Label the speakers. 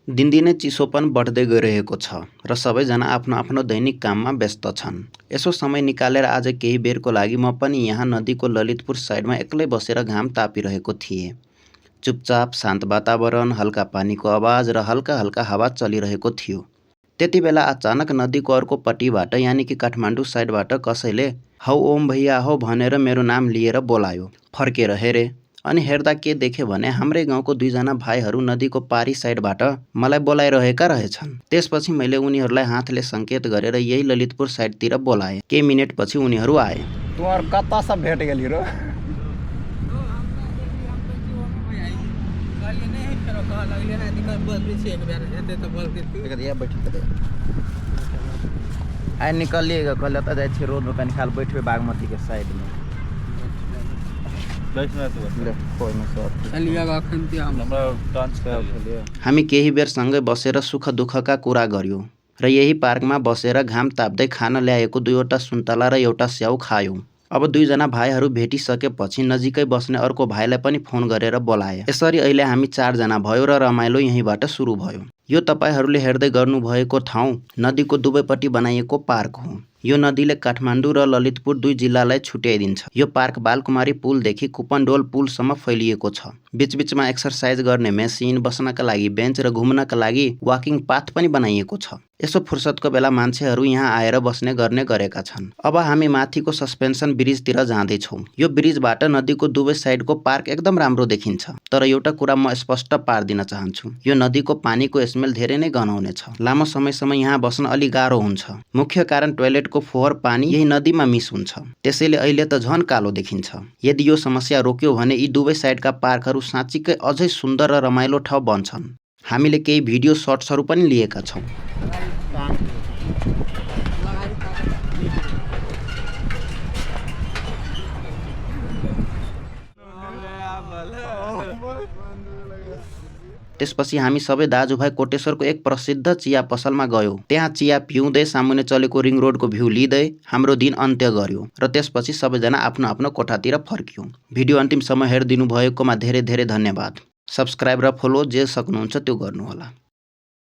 Speaker 1: दिनदिनै चिसोपन बढ्दै गइरहेको छ र सबैजना आफ्नो आफ्नो दैनिक काममा व्यस्त छन्। यसो समय निकालेर आज केही बेरको लागि म पनि यहाँ नदीको ललितपुर साइडमा एक्लै बसेर घाम तापिरहेको थिएँ। चुपचाप शान्त वातावरण, हल्का पानीको आवाज र हल्का हल्का हावा चलिरहेको थियो। त्यति बेला अचानक नदीको अर्कोपट्टिबाट यानि कि काठमाडौँ साइडबाट कसैले "हौ ओम भैया हौ" भनेर मेरो नाम लिएर बोलायो। फर्केर हेरेँ अनि हेर्दा के देखेँ भने हाम्रै गाउँको दुईजना भाइहरू नदीको पारी साइडबाट मलाई बोलाइरहेका रहेछन्। त्यसपछि मैले उनीहरूलाई हातले सङ्केत गरेर यही ललितपुर साइडतिर बोलाएँ। केही मिनेटपछि उनीहरू आए।
Speaker 2: तुम्हार कता सब भेट गेली रो? आइ निकलिएगा कल त जाइ छी रोड में कनी खाल बैठबे बागमती के साइड में।
Speaker 1: हामी केही बेर सँगै बसेर सुख दुःखका कुरा गर्यौं र यही पार्कमा बसेर घाम ताप्दै खान ल्याएको 2वटा सुन्तला र एउटा स्याउ खायौं। अब दुईजना भाइहरू भेटिसकेपछि नजिकै बस्ने अर्को भाइलाई पनि फोन गरेर बोलाए। यसरी अहिले हामी 4 जना भयो र रमाइलो यहीँबाट सुरु भयो। यो तपाईहरूले हेर्दै गर्नुभएको ठाउँ नदीको दुवैपट्टि बनाइएको पार्क हो। यो नदीले काठमाडौँ र ललितपुर 2 जिल्लालाई छुट्याइदिन्छ। यो पार्क बालकुमारी पुलदेखि कुपनडोल पुलसम्म फैलिएको छ। बीचबीचमा एक्सर्साइज गर्ने मेसिन, बस्नका लागि बेन्च र घुम्नका लागि वाकिङ पाथ पनि बनाइएको छ। यसो फुर्सदको बेला मान्छेहरू यहाँ आएर बस्ने गर्ने गरेका छन्। अब हामी माथिको सस्पेन्सन ब्रिजतिर जाँदैछौँ। यो ब्रिजबाट नदीको दुवै साइडको पार्क एकदम राम्रो देखिन्छ। तर एउटा कुरा म स्पष्ट पार्दिन चाहन्छु, यो नदीको पानीको स्मेल धेरै नै गनाउने छ। लामो समयसम्म यहाँ बस्न अलि गाह्रो हुन्छ। मुख्य कारण टोयलेटको फोहोर पानी यही नदीमा मिस हुन्छ। त्यसैले अहिले त झन कालो देखिन्छ। यदि यो समस्या रोक्यो भने यी दुवै साइडका पार्कहरू साँच्चीकै अझै सुन्दर र रमाइलो ठाउँ बन्छन्। हामीले केही भिडियो सर्ट्सहरू पनि लिएका छौँ। त्यसपछि हामी सबै दाजुभाइ कोटेश्वरको एक प्रसिद्ध चिया पसलमा गयौँ। त्यहाँ चिया पिउँदै सामुन्ने चलेको रिङ रोडको भ्यू लिँदै हाम्रो दिन अन्त्य गर्यौँ र त्यसपछि सबैजना आफ्नो आफ्नो कोठातिर फर्क्यौँ। भिडियो अन्तिमसम्म हेरिदिनु भएकोमा धेरै धेरै धन्यवाद। सब्स्क्राइब र फलो जे सक्नुहुन्छ त्यो गर्नुहोला।